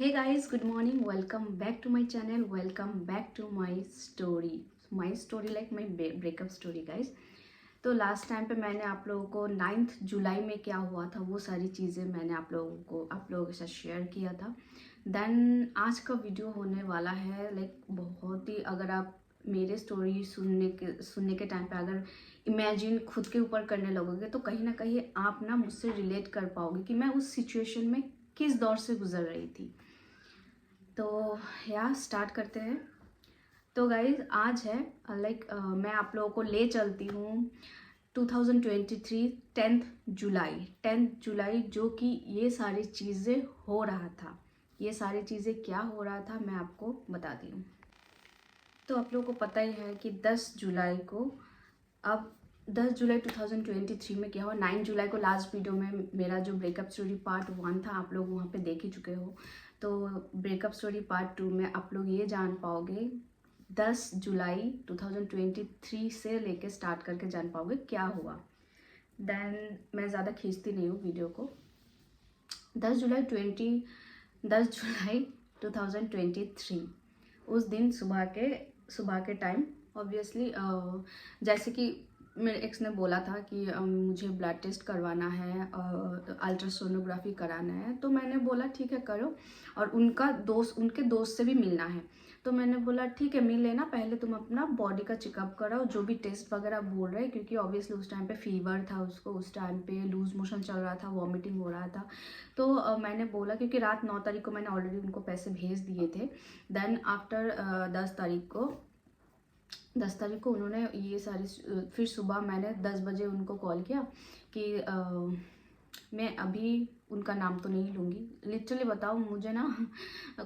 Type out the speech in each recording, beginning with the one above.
Hey guys, good morning. Welcome back to my channel. Welcome back to my story like my breakup story guys. तो last time पे मैंने आप लोगों को 9 जुलाई में क्या हुआ था वो सारी चीज़ें मैंने आप लोगों के साथ शेयर किया था. देन आज का वीडियो होने वाला है लाइक बहुत ही, अगर आप मेरे स्टोरी सुनने के टाइम पे अगर इमेजिन खुद के ऊपर करने लगोगे तो कहीं ना कहीं आप ना मुझसे रिलेट कर पाओगे कि मैं उस सिचुएशन में किस दौर से गुजर रही थी. तो या स्टार्ट करते हैं. तो गाइज आज है मैं आप लोगों को ले चलती हूँ 2023 10th जुलाई जो कि ये सारी चीज़ें हो रहा था. ये सारी चीज़ें क्या हो रहा था मैं आपको बताती हूँ. तो आप लोगों को पता ही है कि 10 जुलाई को, अब 10 जुलाई 2023 में क्या हुआ. 9 जुलाई को लास्ट वीडियो में मेरा जो ब्रेकअप स्टोरी पार्ट 1 था आप लोग वहाँ पे देख ही चुके हो. तो ब्रेकअप स्टोरी पार्ट 2 में आप लोग ये जान पाओगे 10 जुलाई 2023 से लेके स्टार्ट करके जान पाओगे क्या हुआ. देन मैं ज़्यादा खींचती नहीं हूँ वीडियो को. 10 जुलाई 2023 उस दिन सुबह के टाइम ऑब्वियसली जैसे कि मेरे एक्स ने बोला था कि मुझे ब्लड टेस्ट करवाना है, अल्ट्रासोनोग्राफी कराना है. तो मैंने बोला ठीक है करो, और उनके दोस्त से भी मिलना है. तो मैंने बोला ठीक है मिल लेना, पहले तुम अपना बॉडी का चेकअप कराओ जो भी टेस्ट वगैरह बोल रहे हैं, क्योंकि ऑब्वियसली उस टाइम पे फीवर था उसको, उस टाइम पे लूज मोशन चल रहा था, वॉमिटिंग हो रहा था. तो मैंने बोला क्योंकि रात 9 तारीख को मैंने ऑलरेडी उनको पैसे भेज दिए थे. देन आफ्टर 10 तारीख को उन्होंने ये सारी, फिर सुबह मैंने 10 बजे उनको कॉल किया कि मैं अभी उनका नाम तो नहीं लूँगी. लिटरली बताऊँ मुझे ना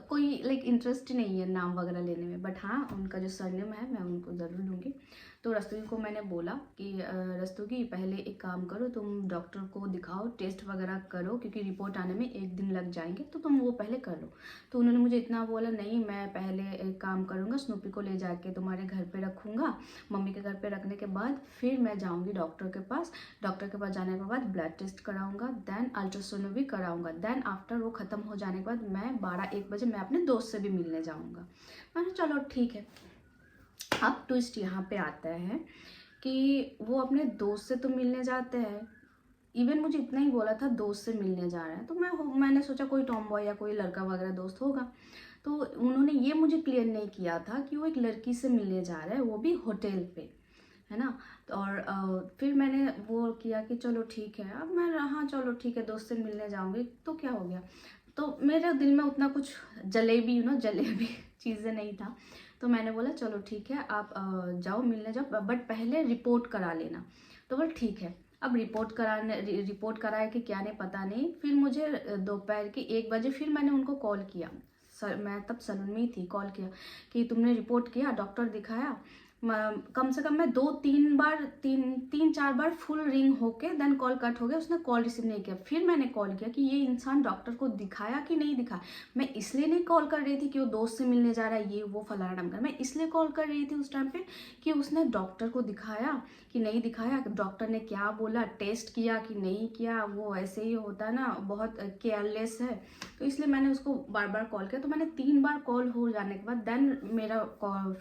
कोई लाइक इंटरेस्ट नहीं है नाम वगैरह लेने में, बट हाँ उनका जो सरनेम है मैं उनको ज़रूर लूँगी. तो रस्तोगी को मैंने बोला कि रस्तोगी पहले एक काम करो, तुम डॉक्टर को दिखाओ, टेस्ट वगैरह करो, क्योंकि रिपोर्ट आने में 1 दिन लग जाएंगे, तो तुम वो पहले कर लो. तो उन्होंने मुझे इतना बोला नहीं मैं पहले एक काम करूँगा, स्नूपी को ले जाके तुम्हारे घर पे रखूँगा, मम्मी के घर पे रखने के बाद फिर मैं जाऊँगी डॉक्टर के पास. डॉक्टर के पास जाने के बाद ब्लड टेस्ट कराऊँगा, देन अल्ट्रासाउंड भी कराऊँगा. देन आफ्टर वो ख़त्म हो जाने के बाद मैं 12-1 बजे मैं अपने दोस्त से भी मिलने जाऊँगा. मैंने चलो ठीक है. अब ट्विस्ट यहाँ पे आता है कि वो अपने दोस्त से तो मिलने जाते हैं, इवन मुझे इतना ही बोला था दोस्त से मिलने जा रहा है. तो मैंने सोचा कोई टॉम बॉय या कोई लड़का वगैरह दोस्त होगा. तो उन्होंने ये मुझे क्लियर नहीं किया था कि वो एक लड़की से मिलने जा रहा है, वो भी होटल पे, है ना. और फिर मैंने वो किया कि चलो ठीक है. अब मैं हाँ चलो ठीक है दोस्त से मिलने जाऊँगी तो क्या हो गया. तो मेरे दिल में उतना कुछ जलेबी चीज़ें नहीं था. तो मैंने बोला चलो ठीक है आप जाओ मिलने जाओ, बट पहले रिपोर्ट करा लेना. तो बोल ठीक है. अब रिपोर्ट कराया कि क्या नहीं पता नहीं. फिर मुझे दोपहर के 1 बजे फिर मैंने उनको कॉल किया. मैं तब सलून में ही थी. कॉल किया कि तुमने रिपोर्ट किया, डॉक्टर दिखाया. कम से कम मैं 3-4 बार फुल रिंग होके देन कॉल कट हो गया, उसने कॉल रिसीव नहीं किया. फिर मैंने कॉल किया कि ये इंसान डॉक्टर को दिखाया कि नहीं दिखाया. मैं इसलिए नहीं कॉल कर रही थी कि वो दोस्त से मिलने जा रहा है ये वो फलाना ढमका, मैं इसलिए कॉल कर रही थी उस टाइम पे कि उसने डॉक्टर को दिखाया कि नहीं दिखाया, डॉक्टर ने क्या बोला, टेस्ट किया कि नहीं किया. वो ऐसे ही होता है ना, बहुत केयरलेस है. तो इसलिए मैंने उसको बार बार कॉल किया. तो मैंने 3 बार कॉल हो जाने के बाद देन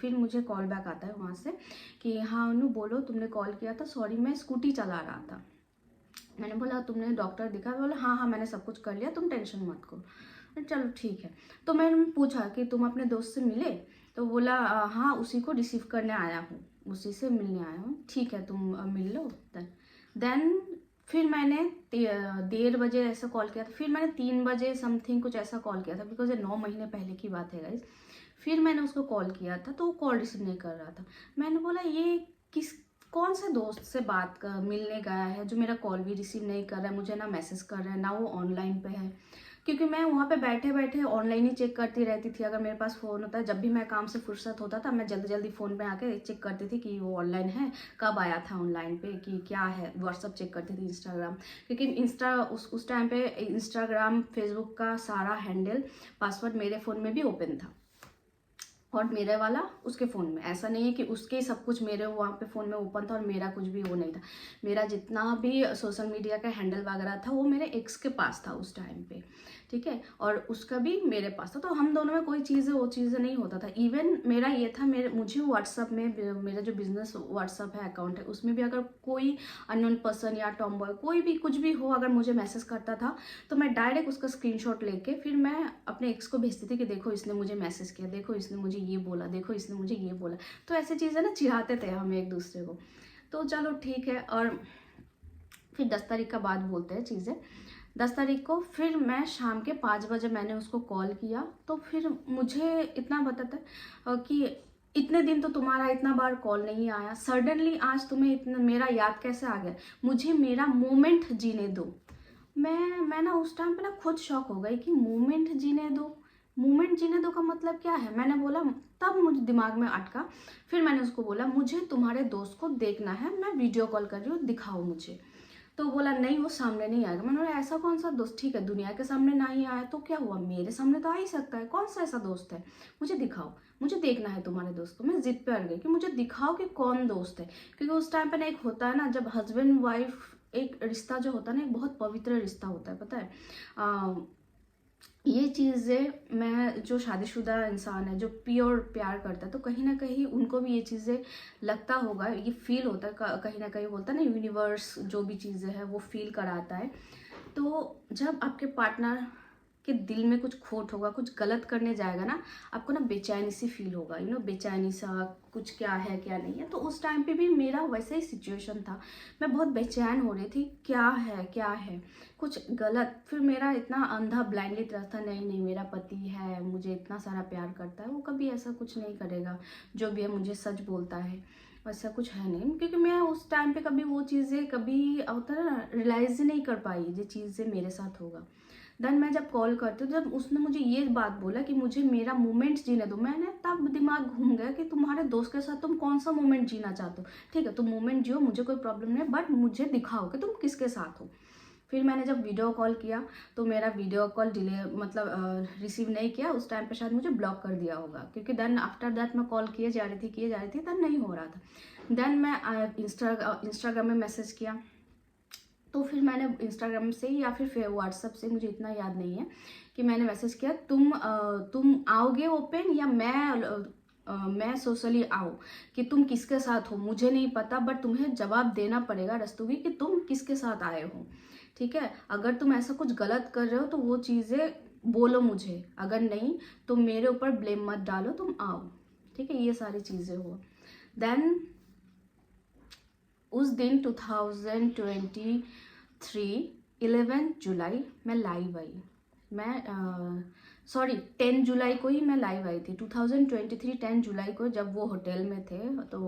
फिर मुझे कॉल बैक आता है वहाँ से कि हाँ अनु बोलो तुमने कॉल किया था, सॉरी मैं स्कूटी चला रहा था. मैंने बोला तुमने डॉक्टर दिखाया, बोला हाँ मैंने सब कुछ कर लिया, तुम टेंशन मत करो. चलो ठीक है. तो मैंने पूछा कि तुम अपने दोस्त से मिले, तो बोला हाँ उसी को रिसीव करने आया हूँ, उसी से मिलने आया हूँ. ठीक है तुम मिल लो. देन फिर मैंने 1:30 बजे ऐसा कॉल किया था. फिर मैंने 3 बजे समथिंग कुछ ऐसा कॉल किया था, बिकॉज ये 9 महीने पहले की बात है गाइज. फिर मैंने उसको कॉल किया था तो वो कॉल रिसीव नहीं कर रहा था. मैंने बोला ये कौन से दोस्त से मिलने गया है जो मेरा कॉल भी रिसीव नहीं कर रहा है, मुझे ना मैसेज कर रहा है ना वो ऑनलाइन पे है. क्योंकि मैं वहाँ पे बैठे बैठे ऑनलाइन ही चेक करती रहती थी. अगर मेरे पास फ़ोन होता है, जब भी मैं काम से फुर्सत होता था मैं जल्दी जल्दी फ़ोन पे आके चेक करती थी कि वो ऑनलाइन है, कब आया था ऑनलाइन पे, कि क्या है. व्हाट्सअप चेक करती थी, इंस्टाग्राम, क्योंकि उस टाइम पे इंस्टाग्राम फेसबुक का सारा हैंडल पासवर्ड मेरे फ़ोन में भी ओपन था. और मेरे वाला उसके फ़ोन में। ऐसा नहीं है कि उसके सब कुछ मेरे वहाँ पे फ़ोन में ओपन था और मेरा कुछ भी वो नहीं था। मेरा जितना भी सोशल मीडिया का हैंडल वगैरह था वो मेरे एक्स के पास था उस टाइम पे, ठीक है, और उसका भी मेरे पास था। तो हम दोनों में कोई चीज़ वो चीज़ नहीं होता था। इवन मेरा ये था, मुझे व्हाट्सअप में, मेरा जो बिजनेस व्हाट्सअप है अकाउंट है, उसमें भी अगर कोई अननोन पर्सन या टॉम बॉय कोई भी कुछ भी हो अगर मुझे मैसेज करता था तो मैं डायरेक्ट उसका स्क्रीनशॉट लेके फिर मैं अपने एक्स को भेजती थी कि देखो इसने मुझे मैसेज किया, देखो इसने मुझे ये बोला, देखो इसने मुझे ये बोला। तो ऐसी चीज़ें ना चिढ़ाते थे हम एक दूसरे को। तो चलो ठीक है। और फिर 10 तारीख का बाद बोलते हैं चीज़ें। 10 तारीख को फिर मैं शाम के 5 बजे मैंने उसको कॉल किया। तो फिर मुझे इतना बताता है कि इतने दिन तो तुम्हारा इतना बार कॉल नहीं आया, सडनली आज तुम्हें इतना मेरा याद कैसे आ गया, मुझे मेरा मोमेंट जीने दो। मैं ना उस टाइम पे ना खुद शॉक हो गई कि मोमेंट जीने दो, मोमेंट जीने दो का मतलब क्या है। मैंने बोला, तब मुझे दिमाग में अटका। फिर मैंने उसको बोला मुझे तुम्हारे दोस्त को देखना है, मैं वीडियो कॉल कर रही हूँ, दिखाओ मुझे। तो बोला नहीं वो सामने नहीं आएगा। मैंने बोला ऐसा कौन सा दोस्त, ठीक है दुनिया के सामने ना ही आया तो क्या हुआ, मेरे सामने तो आ ही सकता है, कौन सा ऐसा दोस्त है, मुझे दिखाओ, मुझे देखना है तुम्हारे दोस्त को। मैं जिद पे अड़ गई कि मुझे दिखाओ कि कौन दोस्त है। क्योंकि उस टाइम पे ना एक होता है ना, जब हस्बैंड वाइफ एक रिश्ता जो होता है ना, एक बहुत पवित्र रिश्ता होता है, पता है। ये चीज़ें, मैं जो शादीशुदा इंसान है जो प्योर प्यार करता है तो कहीं ना कहीं उनको भी ये चीज़ें लगता होगा, ये फील होता है, कहीं ना कहीं बोलता है ना यूनिवर्स जो भी चीज़ें है वो फील कराता है। तो जब आपके पार्टनर के दिल में कुछ खोट होगा, कुछ गलत करने जाएगा ना, आपको ना बेचैनी सी फील होगा, बेचैनी सा, कुछ क्या है क्या नहीं है। तो उस टाइम पे भी मेरा वैसा ही सिचुएशन था। मैं बहुत बेचैन हो रही थी, क्या है क्या है, कुछ गलत। फिर मेरा इतना अंधा ब्लाइंडली ट्रस्ट था, नहीं नहीं मेरा पति है, मुझे इतना सारा प्यार करता है, वो कभी ऐसा कुछ नहीं करेगा, जो भी है मुझे सच बोलता है, वैसा कुछ है नहीं। क्योंकि मैं उस टाइम पे कभी वो चीज़ें कभी होता है ना, रियलाइज नहीं कर पाई ये चीज़ें मेरे साथ होगा। देन मैं जब कॉल करती हूँ, जब उसने मुझे ये बात बोला कि मुझे मेरा मोमेंट जीने दो, मैंने तब दिमाग घूम गया कि तुम्हारे दोस्त के साथ तुम कौन सा मोमेंट जीना चाहते हो। ठीक है तुम मोमेंट जियो, मुझे कोई प्रॉब्लम नहीं, बट मुझे दिखाओ कि तुम किसके साथ हो। फिर मैंने जब वीडियो कॉल किया तो मेरा वीडियो कॉल डिले मतलब रिसीव नहीं किया। उस टाइम पे शायद मुझे ब्लॉक कर दिया होगा, क्योंकि देन आफ्टर दैट मैं कॉल किए जा रही थी तब नहीं हो रहा था। देन मैं इंस्टाग्राम में मैसेज किया। तो फिर मैंने इंस्टाग्राम से या फिर व्हाट्सएप से, मुझे इतना याद नहीं है, कि मैंने मैसेज किया तुम आओगे ओपन या मैं सोशली आऊँ, कि तुम किसके साथ हो मुझे नहीं पता, बट तुम्हें जवाब देना पड़ेगा रस्तोगी कि तुम किसके साथ आए हो। ठीक है, अगर तुम ऐसा कुछ गलत कर रहे हो तो वो चीज़ें बोलो मुझे, अगर नहीं तो मेरे ऊपर ब्लेम मत डालो, तुम आओ। ठीक है, ये सारी चीज़ें हो। देन उस दिन 2023 11 जुलाई मैं लाइव आई। मैं 10 जुलाई को ही मैं लाइव आई थी। 2023 10 जुलाई को जब वो होटल में थे, तो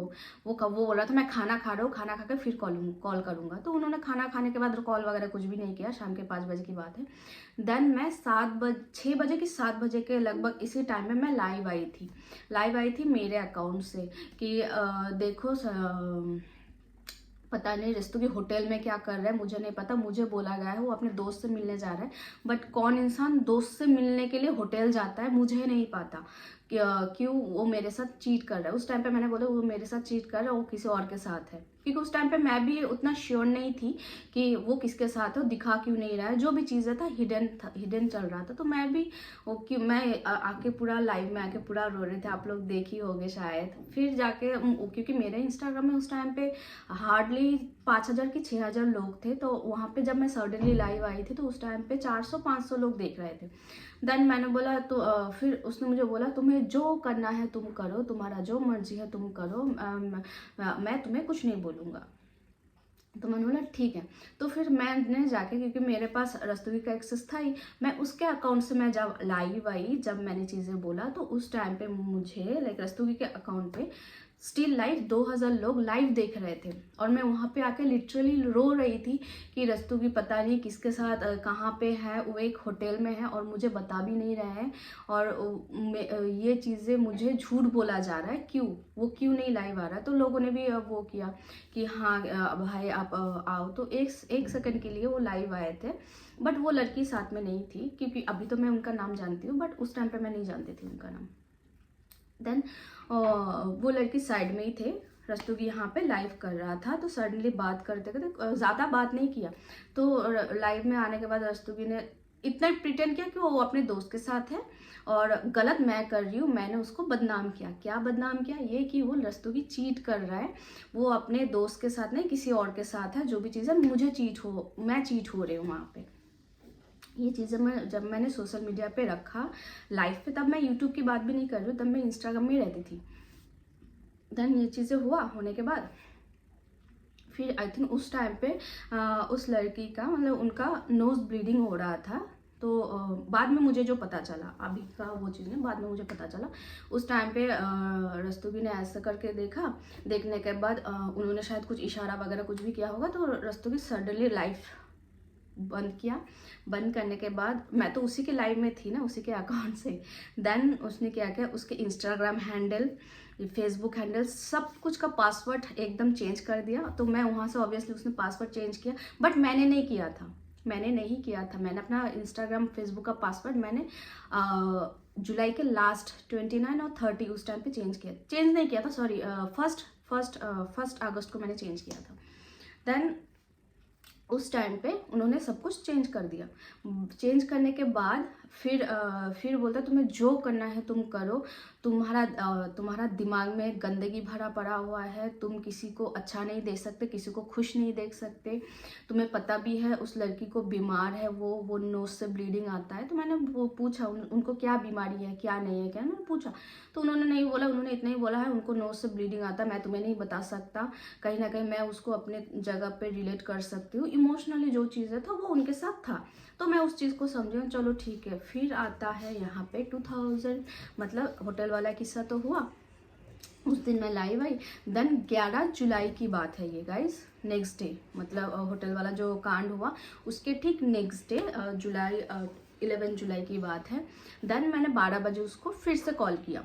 वो बोल रहा था मैं खाना खा रहा हूँ, खाना खा के फिर कॉल करूँगा। तो उन्होंने खाना खाने के बाद कॉल वगैरह कुछ भी नहीं किया। शाम के 5 बजे की बात है। देन मैं 6 बजे की 7 बजे के लगभग इसी टाइम में मैं लाइव आई थी मेरे अकाउंट से कि देखो पता नहीं रस्तोगी होटल में क्या कर रहा है, मुझे नहीं पता, मुझे बोला गया है वो अपने दोस्त से मिलने जा रहा है, बट कौन इंसान दोस्त से मिलने के लिए होटल जाता है मुझे नहीं पता, क्यों वो मेरे साथ चीट कर रहा है। उस टाइम पे मैंने बोला वो मेरे साथ चीट कर रहा है, वो किसी और के साथ है, क्योंकि उस टाइम पे मैं भी उतना श्योर नहीं थी कि वो किसके साथ है, दिखा क्यों नहीं रहा है, जो भी चीज़ें था हिडन चल रहा था। तो मैं भी मैं आके पूरा लाइव में आके पूरा रो रहे थे, आप लोग देख ही होंगे शायद। फिर जाके क्योंकि मेरे इंस्टाग्राम में उस टाइम पे हार्डली 5,000 की 6,000 लोग थे, तो वहाँ पे जब मैं सडनली लाइव आई थी तो उस टाइम पे 400-500 लोग देख रहे थे। देन मैंने बोला तो फिर उसने मुझे बोला तुम्हें जो करना है तुम करो, तुम्हारा जो मर्जी है तुम करो, मैं तुम्हें कुछ नहीं बोलूँगा। तो मैंने बोला ठीक है। तो फिर मैंने जाके, क्योंकि मेरे पास रस्तोगी का एक्सेस था ही, मैं उसके अकाउंट से मैं जब लाइव आई, जब मैंने चीज़ें बोला तो उस टाइम पे मुझे रस्तोगी के अकाउंट पे स्टिल लाइव 2,000 लोग लाइव देख रहे थे। और मैं वहाँ पे आके लिटरली रो रही थी कि रस्तोगी पता नहीं किसके साथ कहाँ पे है, वो एक होटल में है और मुझे बता भी नहीं रहा है, और ये चीज़ें मुझे झूठ बोला जा रहा है, वो क्यों नहीं लाइव आ रहा है। तो लोगों ने भी वो किया कि हाँ भाई आप आओ। तो एक सेकंड के लिए वो लाइव आए थे, बट वो लड़की साथ में नहीं थी, क्योंकि अभी तो मैं उनका नाम जानती हूँ, बट उस टाइम पे मैं नहीं जानती थी उनका नाम। देन वो लड़की साइड में ही थे, रस्तोगी यहाँ पे लाइव कर रहा था, तो सडनली बात करते करते ज़्यादा बात नहीं किया, तो लाइव में आने के बाद रस्तोगी ने इतना प्रिटेंड किया कि वो अपने दोस्त के साथ है और गलत मैं कर रही हूँ, मैंने उसको बदनाम किया। क्या बदनाम किया? ये कि वो रस्तोगी चीट कर रहा है, वो अपने दोस्त के साथ नहीं किसी और के साथ है, जो भी चीज़ है मैं चीट हो रही हूँ वहाँ पे। ये चीज़ें मैं जब मैंने सोशल मीडिया पे रखा लाइव पे, तब मैं यूट्यूब की बात भी नहीं कर रही हूँ, तब मैं इंस्टाग्राम में रहती थी। देन ये चीज़ें होने के बाद फिर आई थिंक उस टाइम पे उस लड़की का मतलब उनका नोज ब्लीडिंग हो रहा था, तो बाद में मुझे जो पता चला, अभी का वो चीज़ नहीं, बाद में मुझे पता चला उस टाइम पे रस्तोगी ने ऐसा करके देखा, देखने के बाद उन्होंने शायद कुछ इशारा वगैरह कुछ भी किया होगा, तो रस्तोगी सडनली लाइव बंद किया। बंद करने के बाद मैं तो उसी के लाइव में थी ना, उसी के अकाउंट से। देन उसने क्या किया, उसके इंस्टाग्राम हैंडल, फेसबुक हैंडल, सब कुछ का पासवर्ड एकदम चेंज कर दिया। तो मैं वहाँ से ऑब्वियसली उसने पासवर्ड चेंज किया, बट मैंने नहीं किया था। मैंने अपना इंस्टाग्राम फेसबुक का पासवर्ड मैंने जुलाई के लास्ट 29 और 30 उस टाइम पे चेंज नहीं किया था, सॉरी, फर्स्ट अगस्त को मैंने चेंज किया था। देन उस टाइम पे उन्होंने सब कुछ चेंज कर दिया। चेंज करने के बाद फिर बोलता तुम्हें जो करना है तुम करो, तुम्हारा दिमाग में गंदगी भरा पड़ा हुआ है, तुम किसी को अच्छा नहीं देख सकते, किसी को खुश नहीं देख सकते। तुम्हें पता भी है उस लड़की को बीमार है, वो नोज से ब्लीडिंग आता है। तो मैंने वो पूछा उनको क्या बीमारी है, क्या नहीं है, क्या मैंने पूछा, तो उन्होंने नहीं बोला, उन्होंने इतना ही बोला है उनको नोज से ब्लीडिंग आता है, मैं तुम्हें नहीं बता सकता, कहीं ना कहीं मैं उसको अपने जगह पे रिलेट कर सकती हूँ, इमोशनली जो चीज़ें था वो उनके साथ था। तो मैं उस चीज़ को समझी, चलो ठीक है। फिर आता है यहाँ पे 2000, मतलब होटल वाला किस्सा तो हुआ, उस दिन मैं लाइव आई। देन 11 जुलाई की बात है ये गाइस, नेक्स्ट डे, मतलब होटल वाला जो कांड हुआ उसके ठीक नेक्स्ट डे, 11 जुलाई की बात है। देन मैंने 12 बजे उसको फिर से कॉल किया,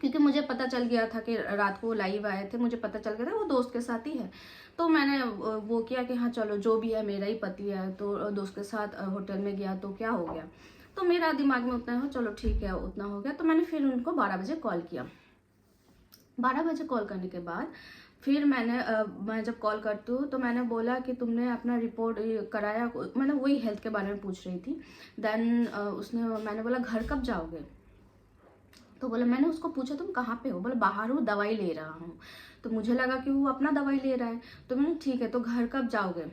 क्योंकि मुझे पता चल गया था कि रात को लाइव आए थे, मुझे पता चल गया था वो दोस्त के साथ ही है। तो मैंने वो किया कि हाँ चलो जो भी है, मेरा ही पति है, तो दोस्त के साथ होटल में गया तो क्या हो गया। तो मेरा दिमाग में उतना हो, चलो ठीक है उतना हो गया। तो मैंने फिर उनको 12 बजे कॉल किया। 12 बजे कॉल करने के बाद फिर मैं जब कॉल करती हूँ तो मैंने बोला कि तुमने अपना रिपोर्ट कराया, मैंने वही हेल्थ के बारे में पूछ रही थी। देन मैंने बोला घर कब जाओगे, तो बोला, मैंने उसको पूछा तुम कहाँ पे हो, बोला बाहर हूँ, दवाई ले रहा हूँ। तो मुझे लगा कि वो अपना दवाई ले रहा है, तो मैंने ठीक है तो घर कब जाओगे,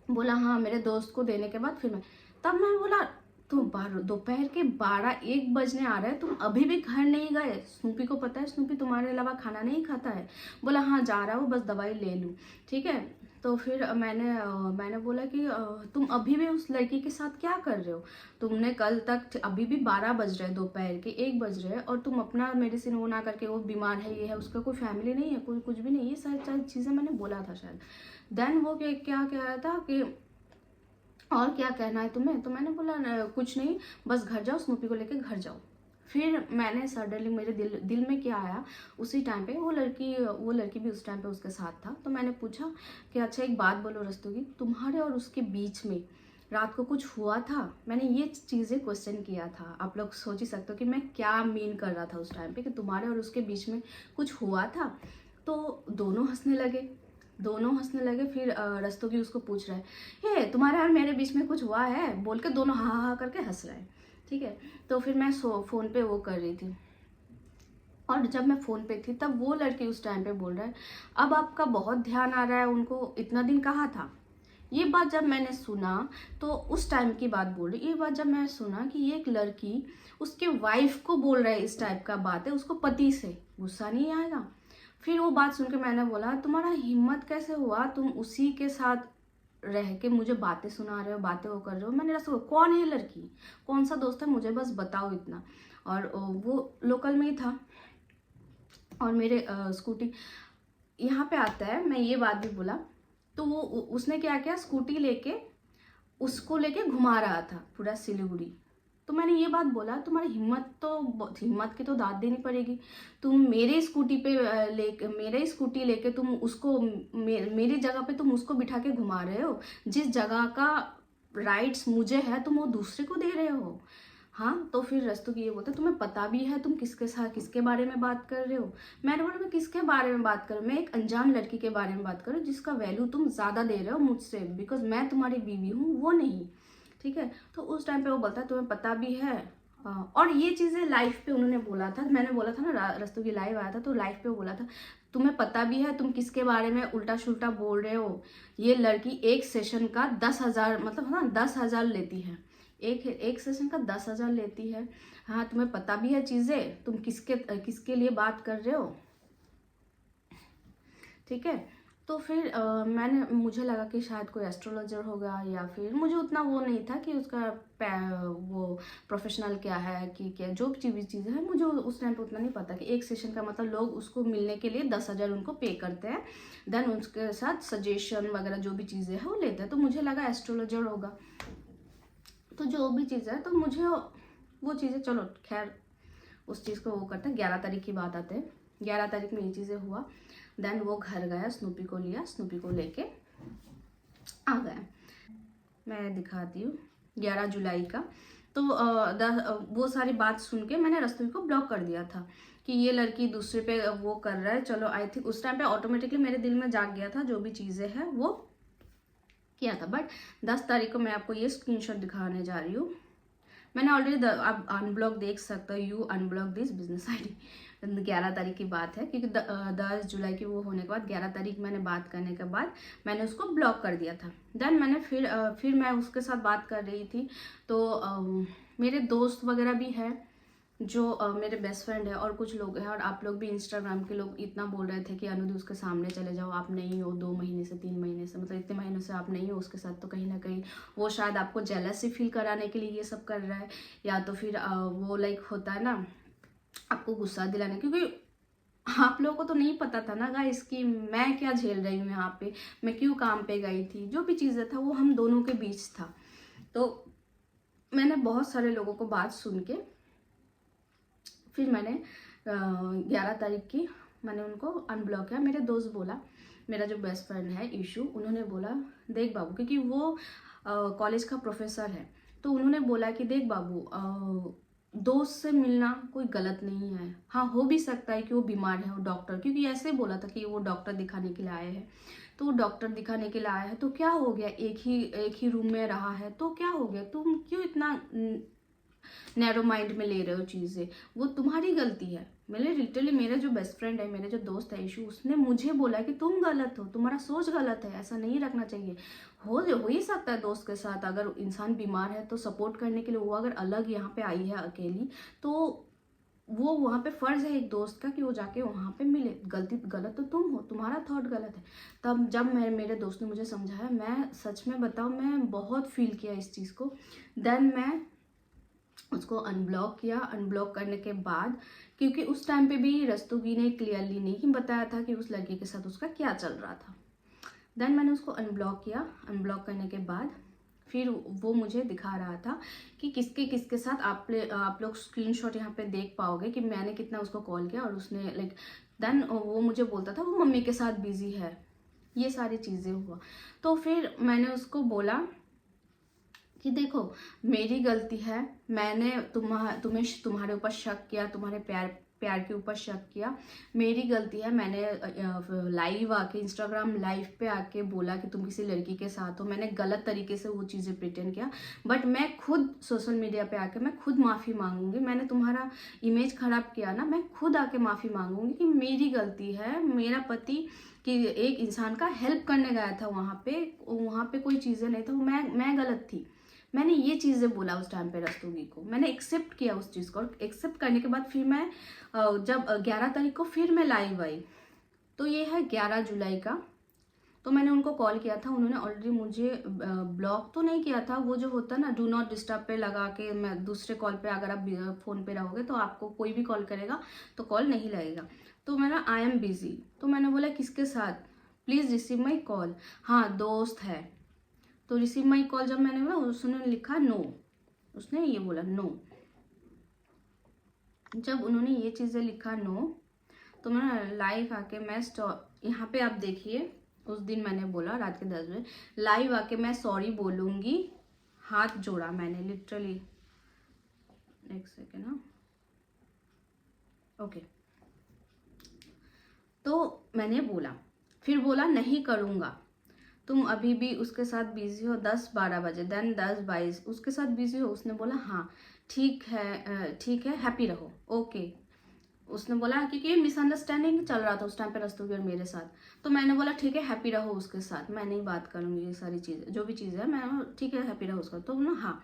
बोला हाँ मेरे दोस्त को देने के बाद फिर तब मैं बोला तुम दोपहर के 12-1 बजने आ रहे हैं, तुम अभी भी घर नहीं गए, स्नूपी को पता है स्नूपी तुम्हारे अलावा खाना नहीं खाता है, बोला हाँ जा रहा हूँ बस दवाई ले लूँ, ठीक है। तो फिर मैंने बोला कि तुम अभी भी उस लड़की के साथ क्या कर रहे हो, तुमने कल तक, अभी भी 12 बज रहे हैं, दोपहर के 1 बज रहे हैं, और तुम अपना मेडिसिन वो ना करके, वो बीमार है, ये है, उसका कोई फैमिली नहीं है, कोई कुछ भी नहीं, ये सारी चीज़ें मैंने बोला था शायद। देन वो क्या कह रहा था कि और क्या कहना है तुम्हें, तो मैंने बोला कुछ नहीं, बस घर जाओ, स्नूपी को लेके घर जाओ। फिर मैंने सडनली मेरे दिल में क्या आया, उसी टाइम पे वो लड़की भी उस टाइम पे उसके साथ था। तो मैंने पूछा कि अच्छा एक बात बोलो रस्तोगी, तुम्हारे और उसके बीच में रात को कुछ हुआ था। मैंने ये चीज़ें क्वेश्चन किया था। आप लोग सोच ही सकते हो कि मैं क्या मीन कर रहा था उस टाइम पे, कि तुम्हारे और उसके बीच में कुछ हुआ था। तो दोनों हंसने लगे। फिर रस्तोगी उसको पूछ रहा है, हे तुम्हारे और मेरे बीच में कुछ हुआ है, बोल के दोनों हाँ हाँ करके हंस रहे हैं, ठीक है। तो फिर मैं फ़ोन पे वो कर रही थी, और जब मैं फ़ोन पे थी तब वो लड़की उस टाइम पे बोल रहा है, अब आपका बहुत ध्यान आ रहा है उनको, इतना दिन कहाँ था। ये बात जब मैंने सुना, तो उस टाइम की बात बोल रही, ये बात जब मैं सुना कि ये एक लड़की उसके वाइफ को बोल रहा है इस टाइप का बात है, उसको पति से, गुस्सा नहीं आएगा। फिर वो बात सुन के मैंने बोला, तुम्हारा हिम्मत कैसे हुआ, तुम उसी के साथ रह के मुझे बातें सुना रहे हो, बातें वो कर रहे हो। मैंने रहा कौन है लड़की, कौन सा दोस्त है, मुझे बस बताओ इतना। और वो लोकल में ही था, और मेरे स्कूटी यहाँ पे आता है, मैं ये बात भी बोला। तो वो उसने क्या किया, स्कूटी लेके उसको लेके घुमा रहा था पूरा सिलीगुड़ी। तो मैंने ये बात बोला, तुम्हारी हिम्मत की तो दाद देनी पड़ेगी। तुम मेरे स्कूटी लेके तुम उसको मेरी जगह पे तुम उसको बिठा के घुमा रहे हो, जिस जगह का राइट्स मुझे है तुम वो दूसरे को दे रहे हो। हाँ, तो फिर रस्तुगी ये बोलता तुम्हें पता भी है तुम किसके साथ किसके बारे में बात कर रहे हो। मैंने बोला मैं किसके बारे में बात कर रही हूँ, मैं एक अनजान लड़की के बारे में बात कर रही हूँ जिसका वैल्यू तुम ज़्यादा दे रहे हो मुझसे, बिकॉज मैं तुम्हारी बीवी हूँ वो नहीं। ठीक है, तो उस टाइम पे वो बोलता है तुम्हें पता भी है। और ये चीज़ें लाइव पे उन्होंने बोला था, मैंने बोला था ना रस्तुगी लाइव आया था तो लाइव पे वो बोला था तुम्हें पता भी है तुम किसके बारे में उल्टा सुल्टा बोल रहे हो। ये लड़की एक सेशन का 10,000 मतलब हाँ 10,000 लेती है, एक सेशन का 10,000 लेती है। हाँ तुम्हें पता भी है चीज़ें, तुम किसके लिए बात कर रहे हो। ठीक है, तो फिर मुझे लगा कि शायद कोई एस्ट्रोलॉजर होगा, या फिर मुझे उतना वो नहीं था कि उसका वो प्रोफेशनल क्या है कि क्या जो भी चीज़ है, मुझे उस टाइम पे उतना नहीं पता कि एक सेशन का मतलब लोग उसको मिलने के लिए 10,000 उनको पे करते हैं, देन उसके साथ सजेशन वगैरह जो भी चीज़ें हैं वो लेते हैं। तो मुझे लगा एस्ट्रोलॉजर होगा, तो जो भी चीज़ है तो मुझे वो चीज़ें, चलो खैर उस चीज़ को वो करते हैं। 11 तारीख की बात आते हैं, 11 तारीख में ये चीज़ें हुआ। देन वो घर गया, स्नूपी को लिया, स्नूपी को लेके आ गया। मैं दिखाती हूँ 11 जुलाई का। तो वो सारी बात सुन के मैंने रस्तुगी को ब्लॉक कर दिया था कि ये लड़की दूसरे पे वो कर रहा है। चलो आई थिंक उस टाइम पे ऑटोमेटिकली मेरे दिल में जाग गया था जो भी चीज़ें हैं वो किया था। बट 10 तारीख को मैं आपको ये स्क्रीनशॉट दिखाने जा रही हूँ। मैंने ऑलरेडी आप अनब्लॉक देख सकते हो, you unblock this business ID. 11 तारीख की बात है क्योंकि 10 जुलाई की वो होने के बाद 11 तारीख मैंने बात करने के बाद मैंने उसको ब्लॉक कर दिया था। देन मैंने फिर मैं उसके साथ बात कर रही थी तो मेरे दोस्त वगैरह भी है जो मेरे बेस्ट फ्रेंड है और कुछ लोग हैं, और आप लोग भी इंस्टाग्राम के लोग इतना बोल रहे थे कि अनुदी उसके सामने चले जाओ, आप नहीं हो 2 महीने से 3 महीने से, मतलब इतने महीनों से आप नहीं हो उसके साथ, तो कहीं ना कहीं वो शायद आपको जेलसी फील कराने के लिए ये सब कर रहा है, या तो फिर वो लाइक होता है ना आपको गुस्सा दिलाने, क्योंकि आप लोगों को तो नहीं पता था ना गाइस कि मैं क्या झेल रही हूँ यहाँ पे, मैं क्यों काम पे गई थी, जो भी चीज़ें था वो हम दोनों के बीच था। तो मैंने बहुत सारे लोगों को बात सुन के फिर मैंने 11 तारीख की मैंने उनको अनब्लॉक किया। मेरे दोस्त बोला, मेरा जो बेस्ट फ्रेंड है ईशू, उन्होंने बोला देख बाबू, क्योंकि वो कॉलेज का प्रोफेसर है, तो उन्होंने बोला कि देख बाबू दोस्त से मिलना कोई गलत नहीं है। हाँ हो भी सकता है कि वो बीमार है, वो डॉक्टर, क्योंकि ऐसे बोला था कि वो डॉक्टर दिखाने के लिए आए हैं, तो वो डॉक्टर दिखाने के लिए आया है तो क्या हो गया, एक ही रूम में रहा है तो क्या हो गया, तुम क्यों इतना नैरो माइंड में ले रहे हो चीज़ें, वो तुम्हारी गलती है। लिटरली मेरा जो बेस्ट फ्रेंड है, मेरे जो दोस्त है इशू, उसने मुझे बोला कि तुम गलत हो, तुम्हारा सोच गलत है, ऐसा नहीं रखना चाहिए। हो ही सकता है दोस्त के साथ, अगर इंसान बीमार है तो सपोर्ट करने के लिए वो अगर अलग यहाँ पे आई है अकेली, तो वो वहाँ पे फर्ज है एक दोस्त का कि वो जाके वहाँ पे मिले। गलत तो तुम हो, तुम्हारा थॉट गलत है। तब जब मेरे दोस्त ने मुझे समझाया, मैं सच में बताऊँ मैं बहुत फील किया इस चीज़ को। देन मैं उसको अनब्लॉक किया। अनब्लॉक करने के बाद, क्योंकि उस टाइम पे भी रस्तुगी ने क्लियरली नहीं बताया था कि उस लड़के के साथ उसका क्या चल रहा था। देन मैंने उसको अनब्लॉक किया। अनब्लॉक करने के बाद फिर वो मुझे दिखा रहा था कि किसके किसके साथ आप लोग स्क्रीनशॉट यहाँ पे देख पाओगे कि मैंने कितना उसको कॉल किया, और उसने लाइक देन वो मुझे बोलता था वो मम्मी के साथ बिजी है, ये सारी चीज़ें हुआ। तो फिर मैंने उसको बोला कि देखो मेरी गलती है, मैंने तुम्हें तुम्हारे ऊपर शक किया, तुम्हारे प्यार के ऊपर शक किया, मेरी गलती है। मैंने लाइव आके इंस्टाग्राम लाइव पे आके बोला कि तुम किसी लड़की के साथ हो, मैंने गलत तरीके से वो चीज़ें प्रिटेंड किया, बट मैं खुद सोशल मीडिया पे आके मैं खुद माफ़ी मांगूंगी। मैंने तुम्हारा इमेज खराब किया ना, मैं खुद आके माफ़ी मांगूंगी कि मेरी गलती है। मेरा पति कि एक इंसान का हेल्प करने गया था वहाँ पे कोई चीज़ें नहीं था, मैं गलत थी। मैंने ये चीज़ें बोला उस टाइम पे रस्तुगी को, मैंने एक्सेप्ट किया उस चीज़ को। और एक्सेप्ट करने के बाद फिर मैं जब 11 तारीख को फिर मैं लाइव आई, तो ये है 11 जुलाई का। तो मैंने उनको कॉल किया था, उन्होंने ऑलरेडी मुझे ब्लॉक तो नहीं किया था, वो जो होता है ना डू नॉट डिस्टर्ब पे लगा के, मैं दूसरे कॉल पे अगर आप फ़ोन पे रहोगे तो आपको कोई भी कॉल करेगा तो कॉल नहीं लगेगा। तो मैंने आई एम बिजी, तो मैंने बोला किसके साथ, प्लीज़ रिसीव माई कॉल, हाँ दोस्त है। तो रिसीव माई कॉल जब मैंने बोला, उसने लिखा नो, उसने ये बोला नो। जब उन्होंने ये चीज़ें लिखा नो, तो मैं लाइव आके मैं यहाँ पे आप देखिए, उस दिन मैंने बोला रात के 10 बजे लाइव आके मैं सॉरी बोलूँगी, हाथ जोड़ा मैंने लिटरली। एक सेकेंड। हाँ ओके, तो मैंने बोला, फिर बोला नहीं करूँगा, तुम अभी भी उसके साथ बिजी हो 10-12 बजे, देन 10-22 उसके साथ बिजी हो। उसने बोला हाँ ठीक है हैप्पी रहो, ओके। उसने बोला क्योंकि ये मिसअंडरस्टैंडिंग चल रहा था उस टाइम पे रस्तोगी और मेरे साथ, तो मैंने बोला ठीक है हैप्पी रहो उसके साथ, मैं नहीं बात करूँगी, ये सारी चीज़ें जो भी चीज़ है मैं ठीक है हैप्पी रहो उसका। तो ना हाँ,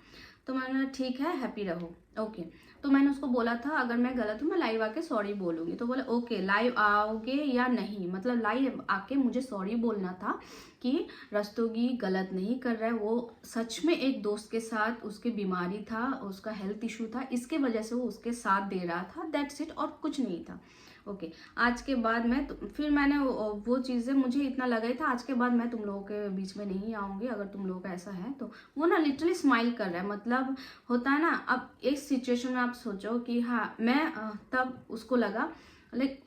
तो मैंने ठीक है हैप्पी रहो, ओके। तो मैंने उसको बोला था अगर मैं गलत हूँ मैं लाइव आके सॉरी बोलूँगी। तो बोला ओके लाइव आओगे या नहीं, मतलब लाइव आके मुझे सॉरी बोलना था कि रस्तोगी गलत नहीं कर रहा है, वो सच में एक दोस्त के साथ उसकी बीमारी था, उसका हेल्थ इशू था, इसके वजह से वो उसके साथ दे रहा था, दैट्स इट, और कुछ नहीं था। ओके आज के बाद मैं फिर मैंने वो चीज़ें मुझे इतना लगा ही था, आज के बाद मैं तुम लोगों के बीच में नहीं आऊँगी अगर तुम लोगों का ऐसा है तो। वो ना लिटरली स्माइल कर रहा है, मतलब होता है ना, अब एक सिचुएशन में आप सोचो कि हाँ मैं तब उसको लगा लाइक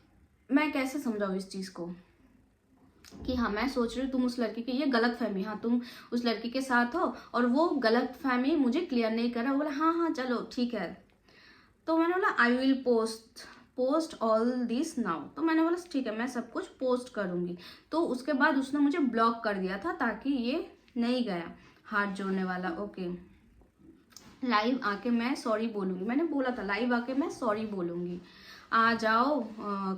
मैं कैसे समझाऊँ इस चीज़ को कि हाँ मैं सोच रही हूँ तुम उस लड़की की, ये गलत फहमी, हाँ तुम उस लड़की के साथ हो और वो गलत फहमी मुझे क्लियर नहीं कर रहा। बोला हाँ चलो ठीक है। तो मैंने बोला I will post all this now, तो मैंने बोला ठीक है मैं सब कुछ पोस्ट करूंगी। तो उसके बाद उसने मुझे ब्लॉक कर दिया था ताकि ये नहीं गया हाथ जोड़ने वाला। ओके लाइव आके मैं सॉरी बोलूंगी, मैंने बोला था लाइव आके मैं सॉरी बोलूंगी, आ जाओ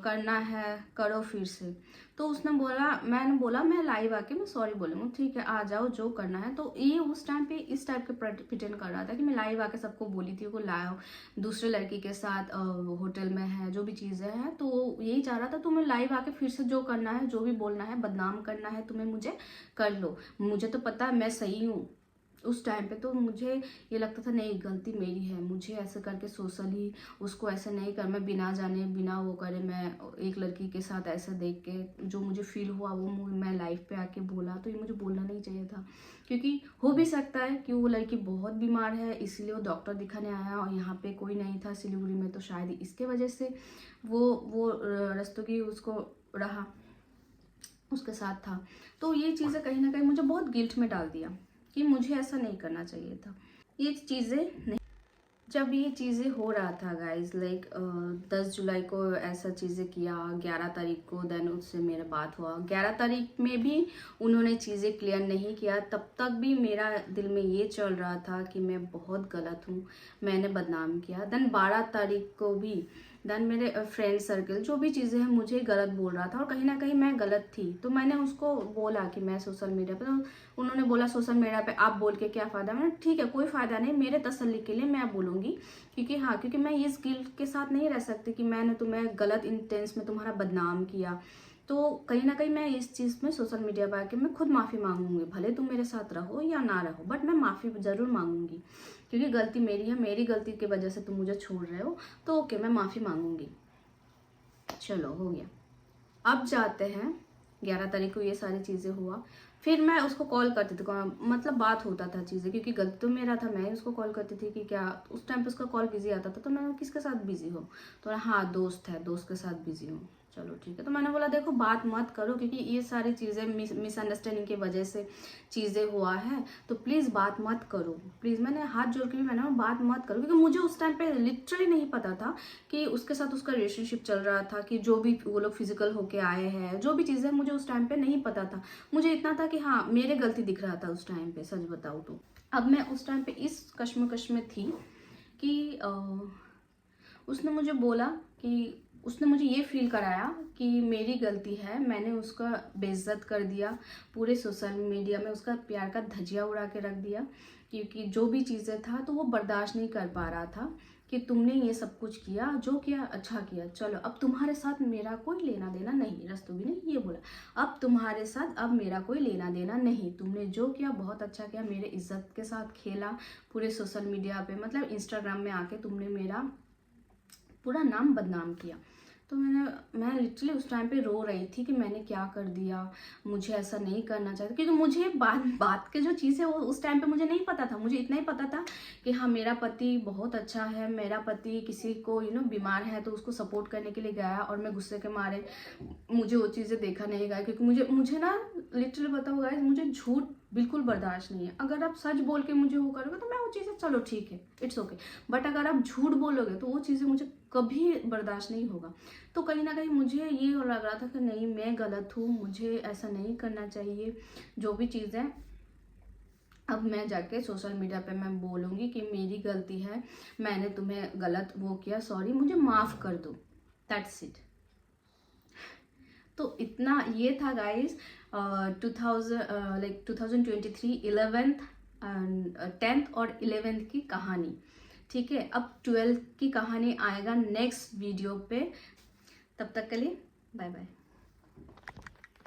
करना है करो फिर से। तो उसने बोला, मैंने बोला मैं लाइव आके मैं सॉरी बोलूँगा, ठीक है आ जाओ जो करना है। तो ये उस टाइम पे इस टाइप के प्रिटेंड कर रहा था कि मैं लाइव आके सबको बोली थी, वो लाओ दूसरे लड़की के साथ होटल में है जो भी चीज़ें हैं, तो यही चाह रहा था तुम्हें लाइव आके फिर से जो करना है जो भी बोलना है बदनाम करना है तुम्हें मुझे कर लो, मुझे तो पता है मैं सही हूँ। उस टाइम पे तो मुझे ये लगता था नहीं गलती मेरी है, मुझे ऐसे करके सोशली उसको ऐसे नहीं कर, मैं बिना जाने बिना वो करे मैं एक लड़की के साथ ऐसे देख के जो मुझे फील हुआ वो मैं लाइफ पे आके बोला, तो ये मुझे बोलना नहीं चाहिए था। क्योंकि हो भी सकता है कि वो लड़की बहुत बीमार है इसीलिए वो डॉक्टर दिखाने आया और यहाँ पे कोई नहीं था सिलीगुड़ी में, तो शायद इसके वजह से वो रस्तोगी उसको रहा उसके साथ था। तो ये चीज़ें कहीं ना कहीं मुझे बहुत गिल्ट में डाल दिया कि मुझे ऐसा नहीं करना चाहिए था, ये चीज़ें नहीं। जब ये चीज़ें हो रहा था गाइज लाइक 10 जुलाई को ऐसा चीज़ें किया, 11 तारीख को देन उससे मेरा बात हुआ, 11 तारीख में भी उन्होंने चीज़ें क्लियर नहीं किया, तब तक भी मेरा दिल में ये चल रहा था कि मैं बहुत गलत हूँ, मैंने बदनाम किया। देन 12 तारीख को भी देन मेरे फ्रेंड सर्कल जो भी चीज़ें हैं मुझे गलत बोल रहा था और कहीं ना कहीं मैं गलत थी, तो मैंने उसको बोला कि मैं सोशल मीडिया पे, तो उन्होंने बोला सोशल मीडिया पे आप बोल के क्या फ़ायदा। मैंने ठीक है कोई फ़ायदा नहीं, मेरे तसल्ली के लिए मैं बोलूँगी, क्योंकि हाँ क्योंकि मैं इस गिल्ट के साथ नहीं रह सकती कि मैंने तुम्हें गलत इंटेंस में तुम्हारा बदनाम किया। तो कहीं ना कहीं मैं इस चीज़ में सोशल मीडिया पर आके मैं खुद माफ़ी मांगूंगी, भले तुम मेरे साथ रहो या ना रहो बट मैं माफ़ी ज़रूर मांगूंगी, क्योंकि गलती मेरी है, मेरी गलती की वजह से तुम मुझे छोड़ रहे हो, तो ओके मैं माफ़ी मांगूंगी। चलो हो गया। अब जाते हैं 11 तारीख को ये सारी चीज़ें हुआ, फिर मैं उसको कॉल करती थी, मतलब बात होता था चीज़ें, क्योंकि गलती तो मेरा था, मैं उसको कॉल करती थी कि क्या, उस टाइम पे उसका कॉल बिजी आता था, तो मैं किसके साथ बिजी हो, तो हाँ दोस्त है दोस्त के साथ बिजी हूँ। चलो ठीक है, तो मैंने बोला देखो बात मत करो क्योंकि ये सारी चीज़ें मिसअंडरस्टैंडिंग की वजह से चीज़ें हुआ है, तो प्लीज़ बात मत करो, प्लीज़ मैंने हाथ जोड़ के भी मैंने बात मत करो, क्योंकि मुझे उस टाइम पे लिटरली नहीं पता था कि उसके साथ उसका रिलेशनशिप चल रहा था, कि जो भी वो लोग फिजिकल होके आए हैं जो भी चीज़ें मुझे उस टाइम पे नहीं पता था। मुझे इतना था कि हाँ मेरे गलती दिख रहा था उस टाइम पे, सच बताऊँ तो। अब मैं उस टाइम पे इस कश्मकश में थी कि उसने मुझे बोला कि उसने मुझे ये फील कराया कि मेरी गलती है, मैंने उसका बेइज्जत कर दिया, पूरे सोशल मीडिया में उसका प्यार का धजिया उड़ा के रख दिया, क्योंकि जो भी चीज़ें था तो वो बर्दाश्त नहीं कर पा रहा था कि तुमने ये सब कुछ किया, जो किया अच्छा किया, चलो अब तुम्हारे साथ मेरा कोई लेना देना नहीं, रस्तोगी ने ये बोला, अब तुम्हारे साथ अब मेरा कोई लेना देना नहीं, तुमने जो किया बहुत अच्छा किया, मेरे इज्जत के साथ खेला पूरे सोशल मीडिया पे, मतलब इंस्टाग्राम में आके तुमने मेरा पूरा नाम बदनाम किया। तो मैं लिटरली उस टाइम पे रो रही थी कि मैंने क्या कर दिया, मुझे ऐसा नहीं करना चाहिए, क्योंकि मुझे बात के जो चीज़ है वो उस टाइम पे मुझे नहीं पता था, मुझे इतना ही पता था कि हाँ मेरा पति बहुत अच्छा है, मेरा पति किसी को बीमार है तो उसको सपोर्ट करने के लिए गया, और मैं गुस्से के मारे मुझे वो चीज़ें देखा नहीं गया, क्योंकि मुझे ना लिटरली बताओ गाइस, मुझे झूठ बिल्कुल बर्दाश्त नहीं है। अगर आप सच बोल के मुझे वो करोगे तो मैं वो चीज़ें चलो ठीक है, इट्स ओके, बट अगर आप झूठ बोलोगे तो वो चीज़ें मुझे कभी बर्दाश्त नहीं होगा। तो कहीं ना कहीं मुझे ये लग रहा था कि नहीं, मैं गलत हूँ, मुझे ऐसा नहीं करना चाहिए। जो भी चीज़ें अब मैं जाके सोशल मीडिया पे मैं बोलूँगी कि मेरी गलती है, मैंने तुम्हें गलत वो किया, सॉरी, मुझे माफ़ कर दो, दैट्स इट। तो इतना ये था गाइस 2023 11th एंड 10th और 11th की कहानी। ठीक है, अब 12th की कहानी आएगा नेक्स्ट वीडियो पे। तब तक के लिए बाय बाय।